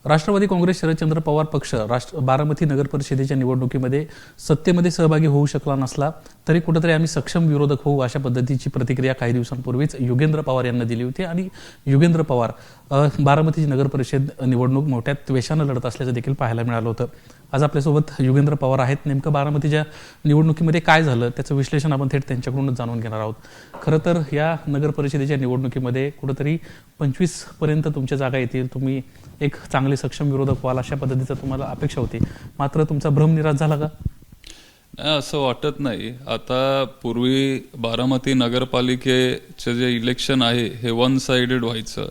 राष्ट्रवादी काँग्रेस शरदचंद्र पवार पक्ष बारामती नगर परिषदेच्या निवडणुकीमध्ये सत्तेमध्ये सहभागी होऊ शकला नसला तरी कुठेतरी आम्ही सक्षम विरोधक होऊ अशा पद्धतीची प्रतिक्रिया काही दिवसांपूर्वीच योगेंद्र पवार यांना दिली होती आणि योगेंद्र पवार बारामतीची नगर परिषद निवडणूक मोठ्या त्वेषानं लढत असल्याचं देखील पाहायला मिळालं होतं. आज आपल्यासोबत योगेंद्र पवार आहेत. नेमकं बारामतीच्या निवडणुकीमध्ये काय झालं त्याचं विश्लेषण आपण थेट त्यांच्याकडूनच जाणून घेणार आहोत. खरं तर या नगर परिषदेच्या निवडणुकीमध्ये कुठेतरी 25 पर्यंत तुमच्या जागा येतील, तुम्ही एक चांगले सक्षम विरोधक व्हाल अशा पद्धतीचं तुम्हाला अपेक्षा होती, मात्र तुमचा भ्रम निराश झाला का? असं वाटत नाही. आता पूर्वी बारामती नगरपालिकेचे जे इलेक्शन आहे हे वन साइडेड व्हायचं.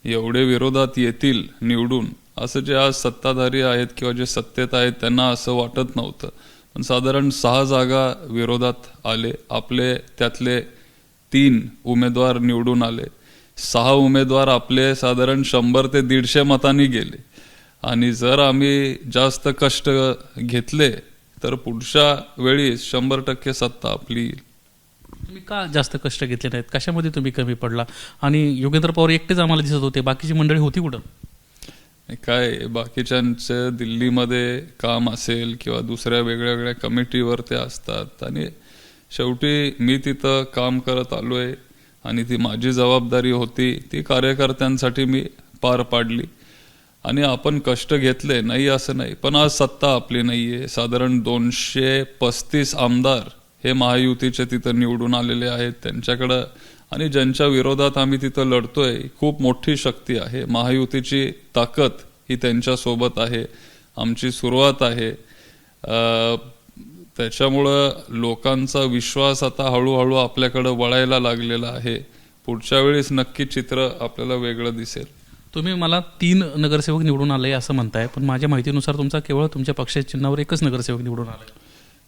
एवढे विरोधात येतील निवडून असं जे आज सत्ताधारी आहेत किंवा जे सत्तेत आहेत त्यांना असं वाटत नव्हतं. पण साधारण 6 जागा विरोधात आले. आपले त्यातले 3 उमेदवार निवडून आले. 6 उमेदवार आपले साधारण 100 ते 150 मतांनी गेले. आणि जर आम्ही जास्त कष्ट घेतले तर पुढच्या वेळी 100% सत्ता आपली येईल. तुम्ही का जास्त कष्ट घेतले नाहीत? कशामध्ये तुम्ही कमी पडला? आणि योगेंद्र पवार एकटेच आम्हाला दिसत होते, बाकीची मंडळी होती कुठं? काय बाकीच्यांचं दिल्लीमध्ये काम असेल किंवा दुसऱ्या वेगळ्या वेगळ्या कमिटीवर ते असतात आणि शेवटी मी तिथं काम करत आलोय आणि ती माझी जबाबदारी होती, ती कार्यकर्त्यांसाठी मी पार पाडली. आणि आपण कष्ट घेतले नाही असं नाही, पण आज सत्ता आपली नाहीये. साधारण 235 आमदार हे महायुतीचे तिथं निवडून आलेले आहेत त्यांच्याकडं, आणि ज्यांच्या विरोधात आम्ही तिथं लढतोय खूप मोठी शक्ती आहे. महायुतीची ताकद ही त्यांच्या सोबत आहे. आमची सुरुवात आहे. त्याच्यामुळं लोकांचा विश्वास आता हळूहळू आपल्याकडं वळायला लागलेला आहे. पुढच्या वेळेस नक्की चित्र आपल्याला वेगळं दिसेल. तुम्ही मला 3 नगरसेवक निवडून आले असं म्हणताय, पण माझ्या माहितीनुसार तुमचा केवळ तुमच्या पक्षाच्या चिन्हावर एकच नगरसेवक निवडून आले.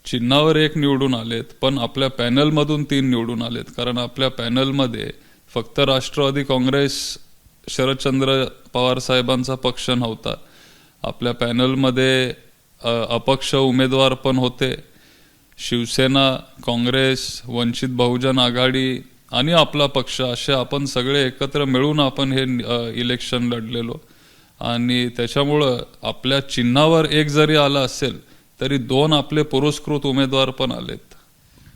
चिन्हावर 1 निवडून आलेत, पण आपल्या पॅनलमधून 3 निवडून आलेत. कारण आपल्या पॅनलमध्ये फक्त राष्ट्रवादी काँग्रेस शरदचंद्र पवार साहेबांचा पक्ष नव्हता. आपल्या पॅनलमध्ये अपक्ष उमेदवार पण होते. शिवसेना, काँग्रेस, वंचित बहुजन आघाडी आणि आपला पक्ष असे आपण सगळे एकत्र मिळून आपण हे इलेक्शन लढलेलो. आणि त्याच्यामुळं आपल्या चिन्हावर 1 जरी आला असेल तरी 2 आपले पुरस्कृत उमेदवार पण आलेत.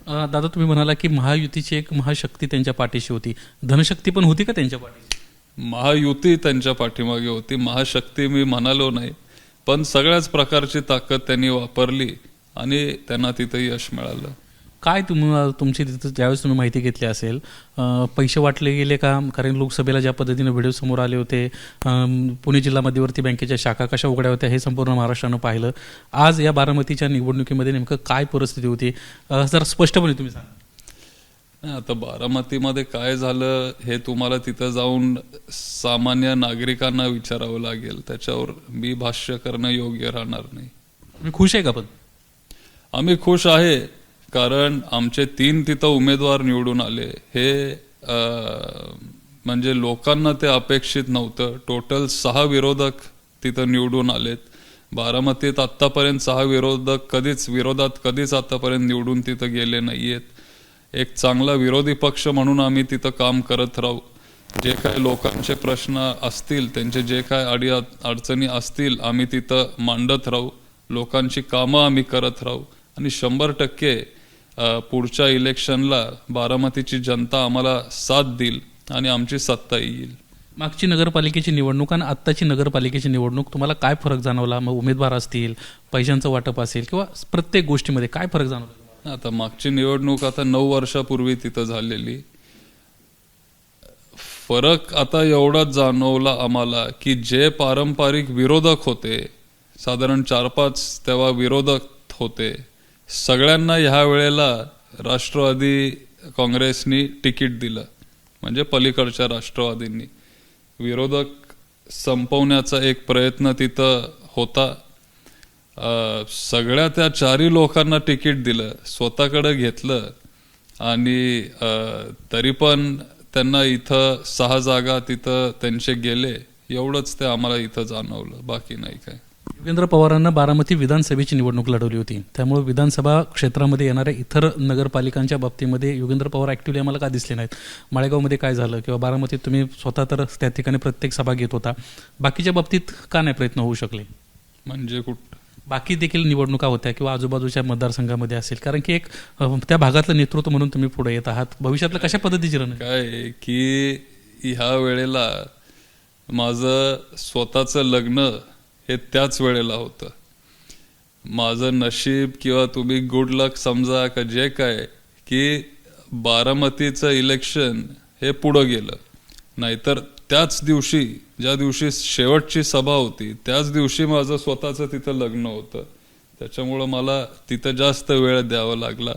दादा, तुम्ही म्हणाला की महायुतीची एक महाशक्ती त्यांच्या पाठीशी होती. धनशक्ती पण होती का त्यांच्या पाठीशी? महायुती त्यांच्या पाठीमागे होती. महाशक्ती मी म्हणालो नाही, पण सगळ्याच प्रकारची ताकद त्यांनी वापरली आणि त्यांना तिथं यश मिळालं. काय तुमची तिथं ज्यावेळेस तुम्ही माहिती घेतली असेल, पैसे वाटले गेले का? कारण लोकसभेला ज्या पद्धतीने व्हिडिओ समोर आले होते, पुणे जिल्हा मध्यवर्ती बँकेच्या शाखा कशा उघड्या होत्या हे संपूर्ण महाराष्ट्रानं पाहिलं. आज या बारामतीच्या निवडणुकीमध्ये नेमकं काय परिस्थिती होती जरा स्पष्टपणे तुम्ही सांगा. आता बारामतीमध्ये काय झालं हे तुम्हाला तिथं जाऊन सामान्य नागरिकांना विचारावं लागेल. त्याच्यावर मी भाष्य करणं योग्य राहणार नाही. तुम्ही खुश आहे का? पण आम्ही खुश आहे, कारण आमचे 3 तिथं उमेदवार निवडून आले. हे म्हणजे लोकांना ते अपेक्षित नव्हतं. टोटल 6 विरोधक तिथं निवडून आलेत. बारामतीत आत्तापर्यंत 6 विरोधात कधीच आत्तापर्यंत निवडून तिथं गेले नाहीयेत. एक चांगला विरोधी पक्ष म्हणून आम्ही तिथं काम करत राहू. जे काय लोकांचे प्रश्न असतील, त्यांचे जे काय अडचणी असतील, आम्ही तिथं मांडत राहू. लोकांची कामं आम्ही करत राहू आणि 100% पुढच्या इलेक्शनला बारामतीची जनता आम्हाला साथ देईल आणि आमची सत्ता येईल. मागची नगरपालिकेची निवडणूक आणि आत्ताची नगरपालिकेची निवडणूक तुम्हाला काय फरक जाणवला? मग उमेदवार असतील, पैशांचं वाटप असेल किंवा प्रत्येक गोष्टीमध्ये काय फरक जाणवला? आता मागची निवडणूक आता 9 वर्षापूर्वी तिथं झालेली. फरक आता एवढाच जाणवला आम्हाला की जे पारंपरिक विरोधक होते, साधारण 4-5 तेव्हा विरोधक होते, सगळ्यांना ह्या वेळेला राष्ट्रवादी काँग्रेसनी तिकीट दिलं. म्हणजे पलीकडच्या राष्ट्रवादींनी विरोधक संपवण्याचा एक प्रयत्न तिथं होता. सगळ्या त्या 4 लोकांना तिकीट दिलं, स्वतःकडे घेतलं आणि तरी पण त्यांना इथं 6 जागा तिथं त्यांचे गेले. एवढंच ते आम्हाला इथं जाणवलं, बाकी नाही काय. योगेंद्र पवारांना बारामती विधानसभेची निवडणूक लढवली होती, त्यामुळे विधानसभा क्षेत्रामध्ये येणाऱ्या इतर नगरपालिकांच्या बाबतीमध्ये योगेंद्र पवार ॲक्टिव्हली आम्हाला का दिसले नाहीत? माळेगावमध्ये काय झालं किंवा बारामतीत तुम्ही स्वतः तर त्या ठिकाणी प्रत्येक सभा घेत होता, बाकीच्या बाबतीत का नाही प्रयत्न होऊ शकले? म्हणजे बाकी देखील निवडणुका होत्या किंवा आजूबाजूच्या मतदारसंघामध्ये असेल, कारण की एक त्या भागातलं नेतृत्व म्हणून तुम्ही पुढे येत आहात, भविष्यातलं कशा पद्धतीची रण काय आहे की ह्या वेळेला माझं स्वतःचं लग्न हे त्याच वेळेला होतं. माझं नशीब किंवा तुम्ही गुड लक समजा का जे काय की बारामतीचं इलेक्शन हे पुढं गेलं, नाहीतर त्याच दिवशी ज्या दिवशी शेवटची सभा होती त्याच दिवशी माझं स्वतःचं तिथं लग्न होतं. त्याच्यामुळं मला तिथं जास्त वेळ द्यावा लागला.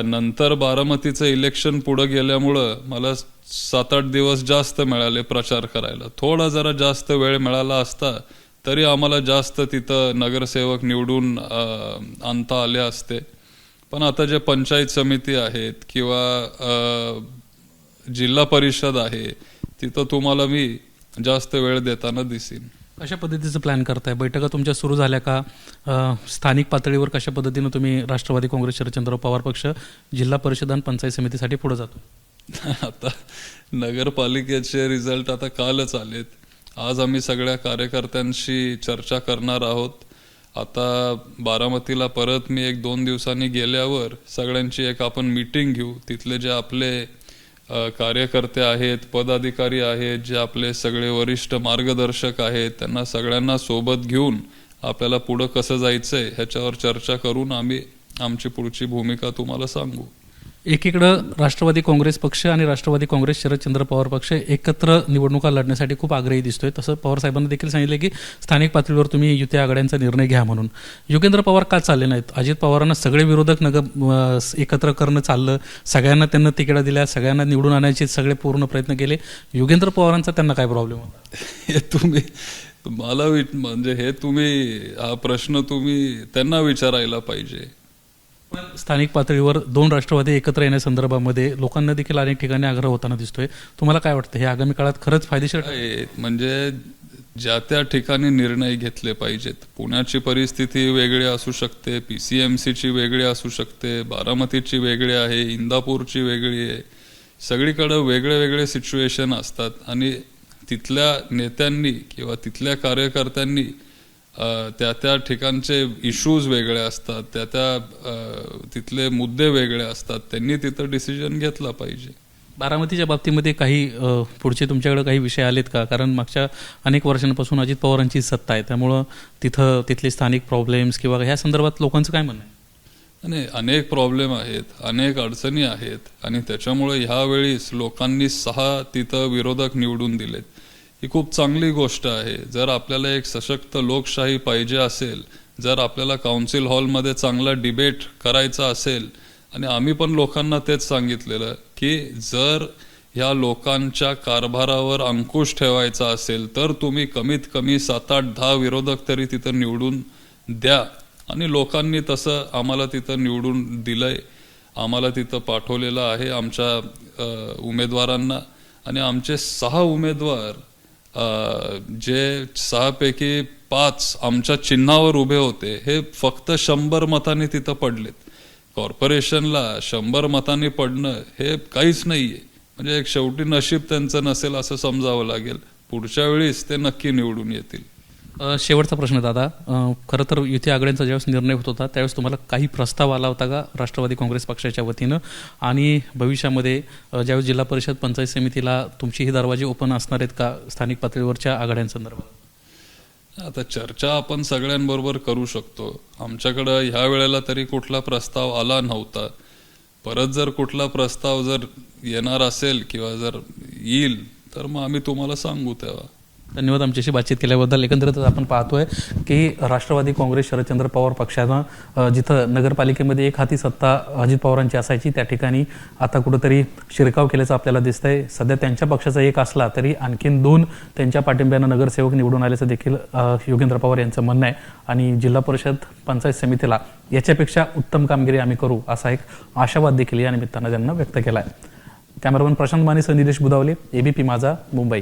नंतर बारामतीचं इलेक्शन पुढं गेल्यामुळं मला 7-8 दिवस जास्त मिळाले प्रचार करायला. थोडा जरा जास्त वेळ मिळाला असता तरी आम्हाला जास्त तिथं नगरसेवक निवडून आणता आले असते. पण आता जे पंचायत समिती आहेत किंवा जिल्हा परिषद आहे तिथं तुम्हाला मी जास्त वेळ देताना दिसेन. कशा पद्धतीचं प्लॅन करताय? बैठका तुमच्या सुरू झाल्या का? स्थानिक पातळीवर कशा पद्धतीनं तुम्ही राष्ट्रवादी काँग्रेस शरदचंद्र पवार पक्ष जिल्हा परिषद आणि पंचायत समितीसाठी पुढे जातो? आता नगरपालिकेचे रिझल्ट आता कालच आलेत. आज आम्ही सगळ्या कार्यकर्त्यांशी चर्चा करणार आहोत. आता बारामतीला परत मी 1-2 दिवसांनी गेल्यावर सगळ्यांची एक आपण मीटिंग घेऊ. तिथले जे आपले कार्यकर्ते आहेत, पदाधिकारी आहेत, जे आपले सगळे वरिष्ठ मार्गदर्शक आहेत, त्यांना सगळ्यांना सोबत घेऊन आपल्याला पुढं कसं जायचंय ह्याच्यावर चर्चा करून आम्ही आमची पुढची भूमिका तुम्हाला सांगू. एकीकडं राष्ट्रवादी काँग्रेस पक्ष आणि राष्ट्रवादी काँग्रेस शरदचंद्र पवार पक्ष एकत्र निवडणुका लढण्यासाठी खूप आग्रही दिसतोय. तसं पवार साहेबांनी देखील सांगितलं की स्थानिक पातळीवर तुम्ही युती आघाड्यांचा निर्णय घ्या म्हणून. योगेंद्र पवार का चालले नाहीत? अजित पवारांना सगळे विरोधक एकत्र करणं चाललं, सगळ्यांना त्यांना तिकिटा दिल्या, सगळ्यांना निवडून आणायचे सगळे पूर्ण प्रयत्न केले. योगेंद्र पवारांचा त्यांना काय प्रॉब्लेम होता? हे तुम्ही मला म्हणजे हे तुम्ही हा प्रश्न तुम्ही त्यांना विचारायला पाहिजे. स्थानिक पातळीवर 2 राष्ट्रवादी एकत्र येण्यासंदर्भामध्ये लोकांना देखील अनेक ठिकाणी आग्रह होताना दिसतोय. तुम्हाला काय वाटतं, हे आगामी काळात खरंच फायदेशीर आहे? म्हणजे ज्या त्या ठिकाणी निर्णय घेतले पाहिजेत. पुण्याची परिस्थिती वेगळी असू शकते, PCMCची वेगळी असू शकते, बारामतीची वेगळी आहे, इंदापूरची वेगळी आहे. सगळीकडे वेगळे वेगळे सिच्युएशन असतात आणि तिथल्या नेत्यांनी किंवा तिथल्या कार्यकर्त्यांनी त्या ठिकाणचे इश्यूज वेगळे असतात, तिथले मुद्दे वेगळे असतात. त्यांनी तिथं डिसिजन घेतला पाहिजे. बारामतीच्या बाबतीमध्ये काही पुढचे तुमच्याकडे काही विषय आलेत का? कारण मागच्या अनेक वर्षांपासून अजित पवारांची सत्ता आहे, त्यामुळं तिथले स्थानिक प्रॉब्लेम्स किंवा ह्या संदर्भात लोकांचं काय म्हणणं आहे? नाही, अनेक प्रॉब्लेम आहेत, अनेक अडचणी आहेत आणि त्याच्यामुळे ह्यावेळीस लोकांनी 6 तिथं विरोधक निवडून दिलेत. ही खूप चांगली गोष्ट आहे. जर आपल्याला एक सशक्त लोकशाही पाहिजे असेल, जर आपल्याला काउन्सिल हॉलमध्ये चांगला डिबेट करायचा असेल, आणि आम्ही पण लोकांना तेच सांगितलेलं की जर ह्या लोकांच्या कारभारावर अंकुश ठेवायचा असेल तर तुम्ही कमीत कमी 7-8-10 विरोधक तरी तिथं निवडून द्या. आणि लोकांनी तसं आम्हाला तिथं निवडून दिलंय, आम्हाला तिथं पाठवलेलं आहे आमच्या उमेदवारांना. आणि आमचे 6 उमेदवार जे 6 पैकी 5 आमच्या चिन्हावर उभे होते, हे फक्त 100 मतांनी तिथं पडलेत. कॉर्पोरेशनला 100 मतांनी पडणं हे काहीच नाहीये. म्हणजे एक शेवटी नशीब त्यांचं नसेल असं समजावं लागेल. पुढच्या वेळेस ते नक्की निवडून येतील. शेवटचा प्रश्न दादा, खरं तर युती आघाड्यांचा ज्यावेळेस निर्णय होत होता त्यावेळेस तुम्हाला काही प्रस्ताव आला होता का राष्ट्रवादी काँग्रेस पक्षाच्या वतीनं? आणि भविष्यामध्ये ज्यावेळेस जिल्हा परिषद पंचायत समितीला तुमची ही दरवाजे ओपन असणार आहेत का स्थानिक पातळीवरच्या आघाड्यांसंदर्भात? आता चर्चा आपण सगळ्यांबरोबर करू शकतो. आमच्याकडं ह्या वेळेला तरी कुठला प्रस्ताव आला नव्हता. परत जर कुठला प्रस्ताव जर येणार असेल किंवा जर येईल तर मग आम्ही तुम्हाला सांगू तेव्हा. धन्यवाद आमच्याशी बातचीत केल्याबद्दल. एकंदरीतच आपण पाहतोय की राष्ट्रवादी काँग्रेस शरदचंद्र पवार पक्षानं जिथं नगरपालिकेमध्ये एक हाती सत्ता अजित पवारांची असायची त्या ठिकाणी आता कुठंतरी शिरकाव केल्याचं आपल्याला दिसतंय. सध्या त्यांच्या पक्षाचा एक असला तरी आणखीन 2 त्यांच्या पाठिंब्यानं नगरसेवक निवडून आल्याचं देखील योगेंद्र पवार यांचं म्हणणं आहे. आणि जिल्हा परिषद पंचायत समितीला याच्यापेक्षा उत्तम कामगिरी आम्ही करू असा एक आशावाद देखील या निमित्तानं त्यांना व्यक्त केला आहे. कॅमेरामन प्रशांत मानेसह निलेश बुदावले, ABP माझा, मुंबई.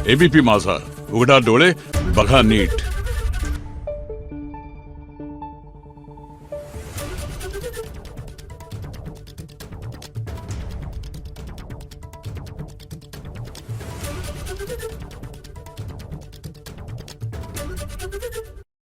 ABP माझा, उघडा डोळे बघा नीट.